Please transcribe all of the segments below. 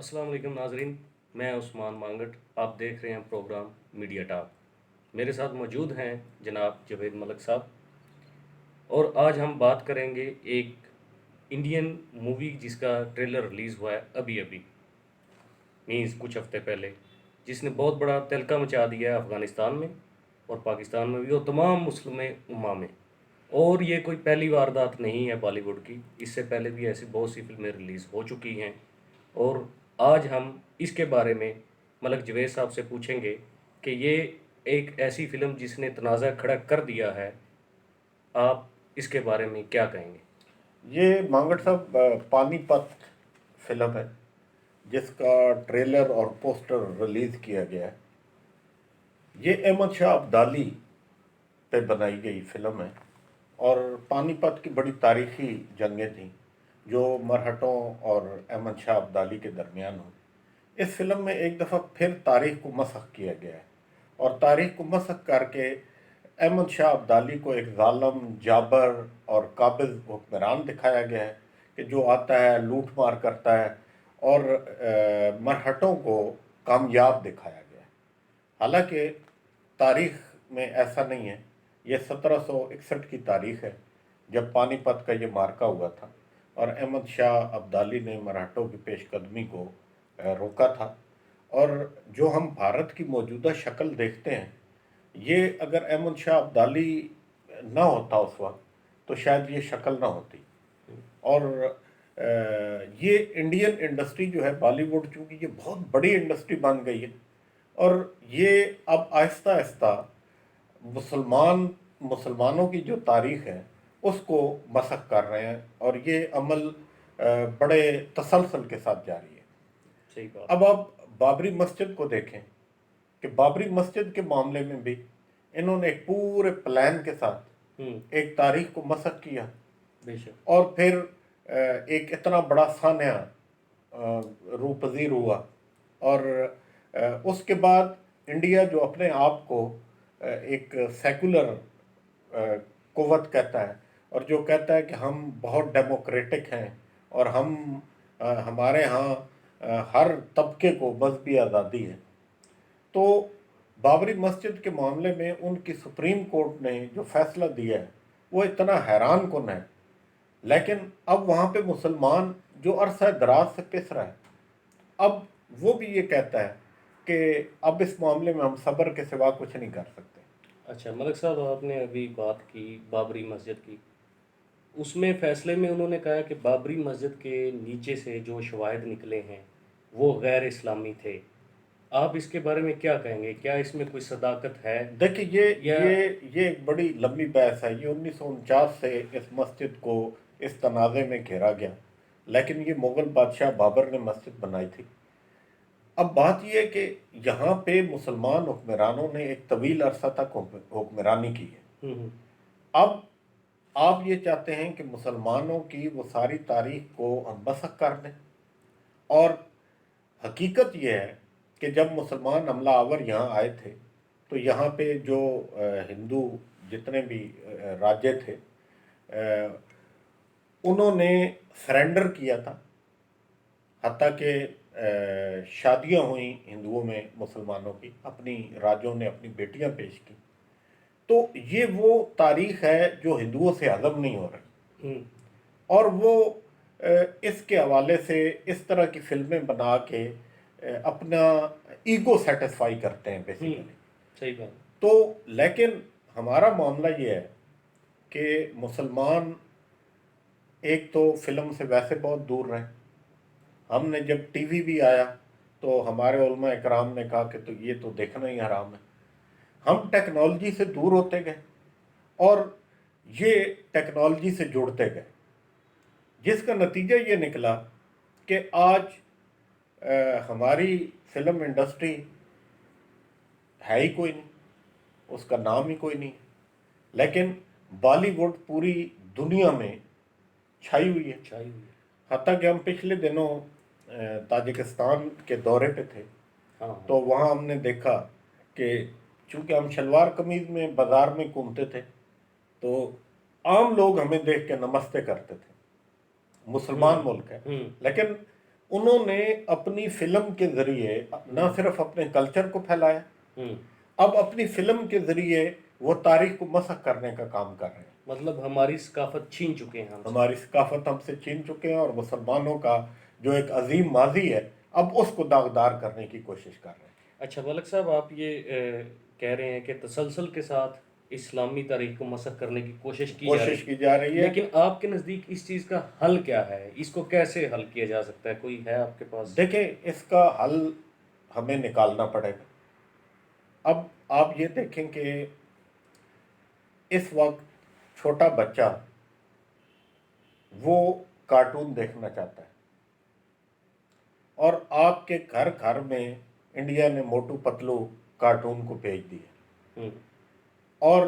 السلام علیکم ناظرین، میں عثمان مانگٹ، آپ دیکھ رہے ہیں پروگرام میڈیا ٹاک۔ میرے ساتھ موجود ہیں جناب جاوید ملک صاحب، اور آج ہم بات کریں گے ایک انڈین مووی جس کا ٹریلر ریلیز ہوا ہے ابھی مینز کچھ ہفتے پہلے، جس نے بہت بڑا تہلکہ مچا دیا ہے افغانستان میں اور پاکستان میں بھی اور تمام مسلم امہ میں۔ اور یہ کوئی پہلی واردات نہیں ہے بالی ووڈ کی، اس سے پہلے بھی ایسی بہت سی فلمیں ریلیز ہو چکی ہیں، اور آج ہم اس کے بارے میں ملک جوید صاحب سے پوچھیں گے کہ یہ ایک ایسی فلم جس نے تنازع کھڑا کر دیا ہے، آپ اس کے بارے میں کیا کہیں گے؟ یہ مانگٹ صاحب پانی پت فلم ہے جس کا ٹریلر اور پوسٹر ریلیز کیا گیا ہے۔ یہ احمد شاہ ابدالی پہ بنائی گئی فلم ہے، اور پانی پت کی بڑی تاریخی جنگیں تھیں جو مرہٹوں اور احمد شاہ ابدالی کے درمیان ہوئی۔ اس فلم میں ایک دفعہ پھر تاریخ کو مسخ کیا گیا ہے، اور تاریخ کو مسخ کر کے احمد شاہ ابدالی کو ایک ظالم، جابر اور قابض حکمران دکھایا گیا ہے کہ جو آتا ہے، لوٹ مار کرتا ہے، اور مرہٹوں کو کامیاب دکھایا گیا ہے۔ حالانکہ تاریخ میں ایسا نہیں ہے۔ یہ 1761 کی تاریخ ہے جب پانی پت کا یہ مارکا ہوا تھا، اور احمد شاہ ابدالی نے مراٹھوں کی پیش قدمی کو روکا تھا۔ اور جو ہم بھارت کی موجودہ شکل دیکھتے ہیں، یہ اگر احمد شاہ ابدالی نہ ہوتا اس وقت تو شاید یہ شکل نہ ہوتی۔ اور یہ انڈین انڈسٹری جو ہے بالی ووڈ، چونکہ یہ بہت بڑی انڈسٹری بن گئی ہے، اور یہ اب آہستہ آہستہ مسلمانوں کی جو تاریخ ہے اس کو مسخ کر رہے ہیں، اور یہ عمل بڑے تسلسل کے ساتھ جاری ہے۔ صحیح بات۔ اب آپ بابری مسجد کو دیکھیں کہ بابری مسجد کے معاملے میں بھی انہوں نے ایک پورے پلان کے ساتھ ایک تاریخ کو مسخ کیا، بے شک۔ اور پھر ایک اتنا بڑا سانحہ روح پذیر ہوا، اور اس کے بعد انڈیا جو اپنے آپ کو ایک سیکولر قوت کہتا ہے، اور جو کہتا ہے کہ ہم بہت ڈیموکریٹک ہیں، اور ہمارے ہاں ہر طبقے کو مذہبی آزادی ہے، تو بابری مسجد کے معاملے میں ان کی سپریم کورٹ نے جو فیصلہ دیا ہے وہ اتنا حیران کن ہے۔ لیکن اب وہاں پہ مسلمان جو عرصہ دراز سے پس رہا ہے، اب وہ بھی یہ کہتا ہے کہ اب اس معاملے میں ہم صبر کے سوا کچھ نہیں کر سکتے۔ اچھا ملک صاحب، آپ نے ابھی بات کی بابری مسجد کی، اس میں فیصلے میں انہوں نے کہا کہ بابری مسجد کے نیچے سے جو شواہد نکلے ہیں وہ غیر اسلامی تھے۔ آپ اس کے بارے میں کیا کہیں گے؟ کیا اس میں کوئی صداقت ہے؟ دیکھیں، یا یہ ایک بڑی لمبی بحث ہے۔ یہ 1949 سے اس مسجد کو اس تنازع میں گھیرا گیا، لیکن یہ مغل بادشاہ بابر نے مسجد بنائی تھی۔ اب بات یہ ہے کہ یہاں پہ مسلمان حکمرانوں نے ایک طویل عرصہ تک حکمرانی کی ہے۔ اب آپ یہ چاہتے ہیں کہ مسلمانوں کی وہ ساری تاریخ کو ہم مسخ کر دیں، اور حقیقت یہ ہے کہ جب مسلمان حملہ آور یہاں آئے تھے تو یہاں پہ جو ہندو جتنے بھی راجے تھے، انہوں نے سرنڈر کیا تھا، حتیٰ کہ شادیاں ہوئیں ہندوؤں میں مسلمانوں کی، اپنی راجوں نے اپنی بیٹیاں پیش کی۔ تو یہ وہ تاریخ ہے جو ہندوؤں سے ہضم نہیں ہو رہی، اور وہ اس کے حوالے سے اس طرح کی فلمیں بنا کے اپنا ایگو سیٹسفائی کرتے ہیں بیسیکلی۔ صحیح بات۔ تو لیکن ہمارا معاملہ یہ ہے کہ مسلمان ایک تو فلم سے ویسے بہت دور رہے۔ ہم نے جب ٹی وی بھی آیا تو ہمارے علماء اکرام نے کہا کہ تو یہ تو دیکھنا ہی حرام ہے۔ ہم ٹیکنالوجی سے دور ہوتے گئے، اور یہ ٹیکنالوجی سے جڑتے گئے، جس کا نتیجہ یہ نکلا کہ آج ہماری فلم انڈسٹری ہے ہی کوئی نہیں، اس کا نام ہی کوئی نہیں، لیکن بالی ووڈ پوری دنیا میں چھائی ہوئی ہے۔ حتیٰ کہ ہم پچھلے دنوں تاجکستان کے دورے پہ تھے، تو وہاں ہم نے دیکھا کہ چونکہ ہم شلوار قمیض میں بازار میں گھومتے تھے تو عام لوگ ہمیں دیکھ کے نمستے کرتے تھے، مسلمان ملک ہے، لیکن انہوں نے اپنی فلم کے ذریعے نہ صرف اپنے کلچر کو پھیلایا، ہوں، اب اپنی فلم کے ذریعے وہ تاریخ کو مسخ کرنے کا کام کر رہے ہیں۔ مطلب ہماری ثقافت چھین چکے ہیں ہم سے۔ ہماری ثقافت ہم سے چھین چکے ہیں، اور مسلمانوں کا جو ایک عظیم ماضی ہے اب اس کو داغدار کرنے کی کوشش کر رہے ہیں۔ اچھا ملک صاحب، آپ یہ کہہ رہے ہیں کہ تسلسل کے ساتھ اسلامی تاریخ کو مسخ کرنے کی کوشش کی جا رہی کوشش کی جا رہی ہے۔ لیکن آپ کے نزدیک اس چیز کا حل کیا ہے؟ اس کو کیسے حل کیا جا سکتا ہے؟ کوئی ہے آپ کے پاس؟ دیکھیں، اس کا حل ہمیں نکالنا پڑے گا۔ اب آپ یہ دیکھیں کہ اس وقت چھوٹا بچہ وہ کارٹون دیکھنا چاہتا ہے، اور آپ کے گھر گھر میں انڈیا نے موٹو پتلو کارٹون کو بھیج دیا، ہوں، اور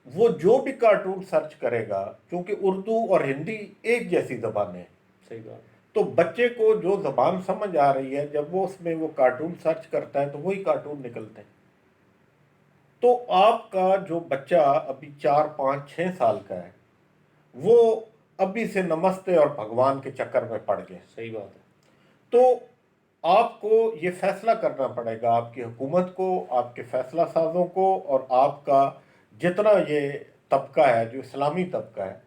وہ جو بھی کارٹون سرچ کرے گا، کیونکہ اردو اور ہندی ایک جیسی زبانیں ہیں، صحیح بات۔ تو بچے کو جو زبان سمجھ آ رہی ہے، جب وہ اس میں وہ کارٹون سرچ کرتا ہے تو وہی کارٹون نکلتے ہیں۔ تو آپ کا جو بچہ ابھی 4 5 6 سال کا ہے، وہ ابھی سے نمستے اور بھگوان کے چکر میں پڑ گئے۔ صحیح بات ہے۔ تو آپ کو یہ فیصلہ کرنا پڑے گا، آپ کی حکومت کو، آپ کے فیصلہ سازوں کو، اور آپ کا جتنا یہ طبقہ ہے جو اسلامی طبقہ ہے،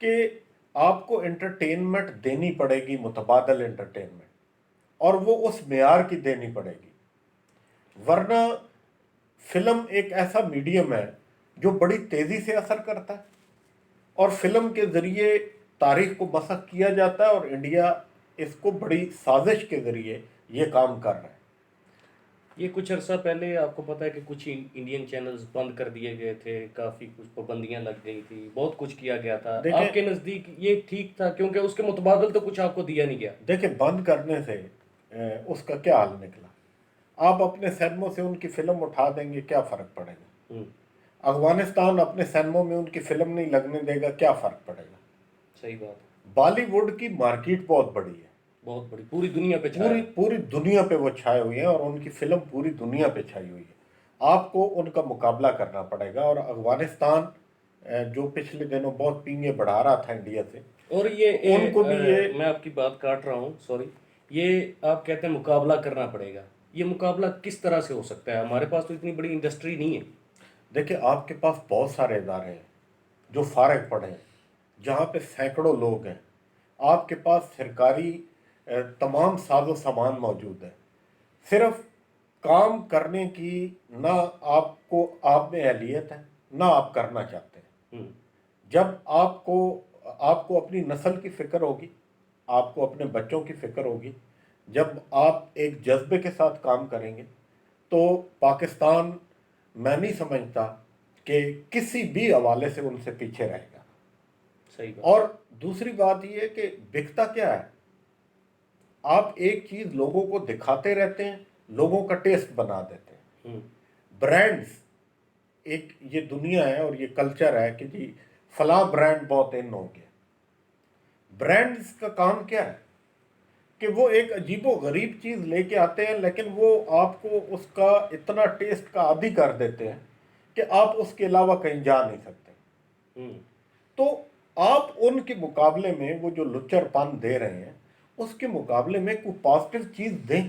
کہ آپ کو انٹرٹینمنٹ دینی پڑے گی، متبادل انٹرٹینمنٹ، اور وہ اس معیار کی دینی پڑے گی۔ ورنہ فلم ایک ایسا میڈیم ہے جو بڑی تیزی سے اثر کرتا ہے، اور فلم کے ذریعے تاریخ کو مسخ کیا جاتا ہے، اور انڈیا اس کو بڑی سازش کے ذریعے یہ کام کر رہا ہے۔ یہ کچھ عرصہ پہلے آپ کو پتہ ہے کہ کچھ انڈین چینلز بند کر دیے گئے تھے، کافی کچھ پابندیاں لگ گئی تھی، بہت کچھ کیا گیا تھا۔ دیکھیں آپ کے نزدیک یہ ٹھیک تھا؟ کیونکہ اس کے متبادل تو کچھ آپ کو دیا نہیں گیا۔ دیکھیں، بند کرنے سے اس کا کیا حل نکلا؟ آپ اپنے سینموں سے ان کی فلم اٹھا دیں گے، کیا فرق پڑے گا؟ ہوں، افغانستان اپنے سینموں میں ان کی فلم نہیں لگنے دے گا، کیا فرق پڑے گا؟ صحیح بات ہے۔ بالی ووڈ کی مارکیٹ بہت بڑی ہے، بہت بڑی، پوری دنیا پہ چھایا ہے۔ پوری دنیا پہ وہ چھائے ہوئے ہیں، اور ان کی فلم پوری دنیا پہ چھائی ہوئی ہے۔ آپ کو ان کا مقابلہ کرنا پڑے گا، اور افغانستان جو پچھلے دنوں بہت پینگے بڑھا رہا تھا انڈیا سے، اور یہ ان کو بھی یہ میں آپ کی بات کاٹ رہا ہوں، سوری، یہ آپ کہتے ہیں مقابلہ کرنا پڑے گا، یہ مقابلہ کس طرح سے ہو سکتا ہے؟ ہمارے پاس تو اتنی بڑی انڈسٹری نہیں ہے۔ دیکھیں، آپ کے پاس بہت سارے ادارے ہیں جو فارغ پڑے ہیں، جہاں پہ سینکڑوں لوگ ہیں۔ آپ کے پاس سرکاری تمام ساز و سامان موجود ہے، صرف کام کرنے کی نہ آپ میں اہلیت ہے، نہ آپ کرنا چاہتے ہیں۔ ہوں، جب آپ کو اپنی نسل کی فکر ہوگی، آپ کو اپنے بچوں کی فکر ہوگی، جب آپ ایک جذبے کے ساتھ کام کریں گے، تو پاکستان، میں نہیں سمجھتا کہ کسی بھی حوالے سے ان سے پیچھے رہے گا۔ صحیح بات۔ اور دوسری بات یہ ہے کہ بکتا کیا ہے؟ آپ ایک چیز لوگوں کو دکھاتے رہتے ہیں، لوگوں کا ٹیسٹ بنا دیتے ہیں۔ ہوں، برانڈز، ایک یہ دنیا ہے اور یہ کلچر ہے کہ جی فلاں برانڈ بہت ان ہو گیا۔ برانڈز کا کام کیا ہے؟ کہ وہ ایک عجیب و غریب چیز لے کے آتے ہیں، لیکن وہ آپ کو اس کا اتنا ٹیسٹ کا عادی کر دیتے ہیں کہ آپ اس کے علاوہ کہیں جا نہیں سکتے۔ ہوں، تو آپ ان کے مقابلے میں وہ جو لچر پن دے رہے ہیں، اس کے مقابلے میں کوئی پازیٹیو چیز دیں۔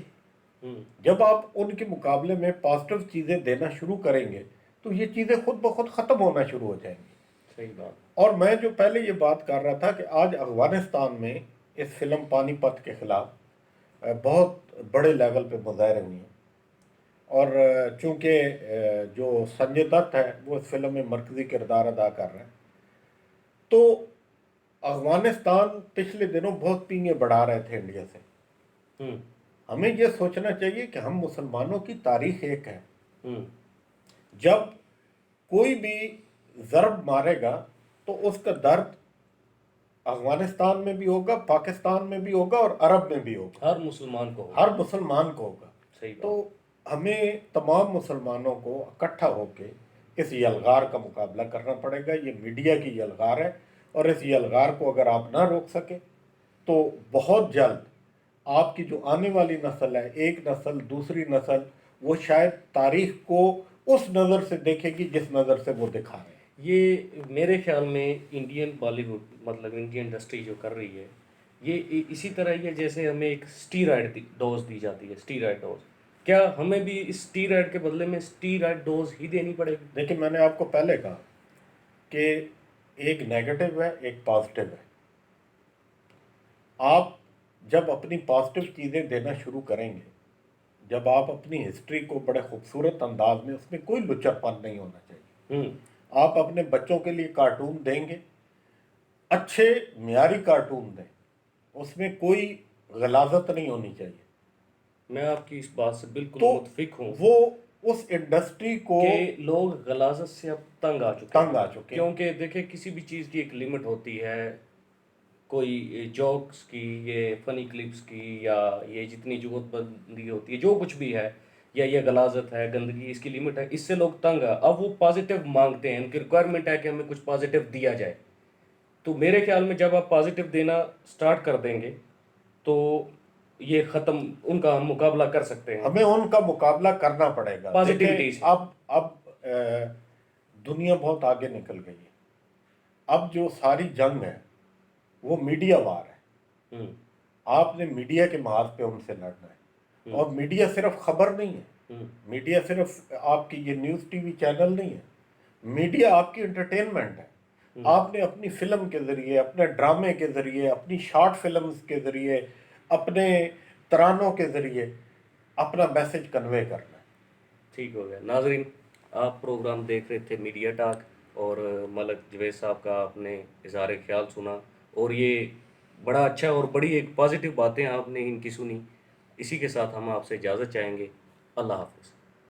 ہوں، جب آپ ان کے مقابلے میں پازیٹیو چیزیں دینا شروع کریں گے تو یہ چیزیں خود بخود ختم ہونا شروع ہو جائیں گی۔ صحیح بات۔ اور میں جو پہلے یہ بات کر رہا تھا کہ آج افغانستان میں اس فلم پانی پت کے خلاف بہت بڑے لیول پہ مظاہرے ہوئے ہیں، اور چونکہ جو سنجے دت ہے وہ اس فلم میں مرکزی کردار ادا کر رہے ہیں، تو افغانستان پچھلے دنوں بہت پینگے بڑھا رہے تھے انڈیا سے۔ ہوں، ہمیں یہ سوچنا چاہیے کہ ہم مسلمانوں کی تاریخ ایک ہے۔ ہوں، جب کوئی بھی ضرب مارے گا تو اس کا درد افغانستان میں بھی ہوگا، پاکستان میں بھی ہوگا، اور عرب میں بھی ہوگا، ہر مسلمان کو ہوگا۔ ہر مسلمان کو ہوگا۔ صحیح تو بات۔ ہمیں تمام مسلمانوں کو اکٹھا ہو کے اس یلغار کا مقابلہ کرنا پڑے گا۔ یہ میڈیا کی یلغار ہے، اور اس یلغار کو اگر آپ نہ روک سکے تو بہت جلد آپ کی جو آنے والی نسل ہے، ایک نسل دوسری نسل، وہ شاید تاریخ کو اس نظر سے دیکھے گی جس نظر سے وہ دکھا رہے ہیں۔ یہ میرے خیال میں انڈین بالی ووڈ، مطلب انڈین انڈسٹری جو کر رہی ہے، یہ اسی طرح یہ جیسے ہمیں ایک اسٹیرائڈ ڈوز دی جاتی ہے، اسٹیرائڈ ڈوز، کیا ہمیں بھی اس اسٹیرائڈ کے بدلے میں اسٹیرائڈ ڈوز ہی دینی پڑے گی؟ دیکھیں میں نے آپ کو پہلے کہا کہ ایک نیگیٹو ہے ایک پازیٹیو ہے. آپ جب اپنی پازیٹیو چیزیں دینا شروع کریں گے، جب آپ اپنی ہسٹری کو بڑے خوبصورت انداز میں، اس میں کوئی لچر پن نہیں ہونا چاہیے. ہوں آپ اپنے بچوں کے لیے کارٹون دیں گے، اچھے معیاری کارٹون دیں، اس میں کوئی غلاظت نہیں ہونی چاہیے. میں آپ کی اس بات سے بالکل تو متفق ہوں وہ اس انڈسٹری کو کہ لوگ غلاظت سے اب تنگ آ چکے تنگ ہیں، آ چکے ہیں. کیونکہ دیکھیں کسی بھی چیز کی ایک لمٹ ہوتی ہے. کوئی جوکس کی، یہ فنی کلپس کی، یا یہ جتنی جگت بندی ہوتی ہے، جو کچھ بھی ہے، یا یہ غلاظت ہے، گندگی، اس کی لمٹ ہے. اس سے لوگ تنگ ہے، اب وہ پازیٹیو مانگتے ہیں، ان کی ریکوائرمنٹ ہے کہ ہمیں کچھ پازیٹیو دیا جائے. تو میرے خیال میں جب آپ پازیٹیو دینا سٹارٹ کر دیں گے تو یہ ختم، ان کا ہم مقابلہ کر سکتے ہیں ہمیں ان کا مقابلہ کرنا پڑے گا. پازیٹیوٹی دیکھیں سے. اب دنیا بہت آگے نکل گئی ہے. اب جو ساری جنگ ہے وہ میڈیا وار ہے. ہوں آپ نے میڈیا کے محاذ پہ ان سے لڑنا ہے. ہوں اور میڈیا صرف خبر نہیں ہے، ہوں میڈیا صرف آپ کی یہ نیوز ٹی وی چینل نہیں ہے. میڈیا آپ کی انٹرٹینمنٹ ہے. ہوں آپ نے اپنی فلم کے ذریعے، اپنے ڈرامے کے ذریعے، اپنی شارٹ فلمز کے ذریعے، اپنے ترانوں کے ذریعے اپنا میسج کنوے کرنا ہے. ٹھیک ہو گیا. ناظرین، آپ پروگرام دیکھ رہے تھے میڈیا ٹاک، اور ملک جوید صاحب کا آپ نے اظہار خیال سنا، اور یہ بڑا اچھا اور بڑی ایک پازیٹیو باتیں آپ نے ان کی سنی. اسی کے ساتھ ہم آپ سے اجازت چاہیں گے. اللہ حافظ.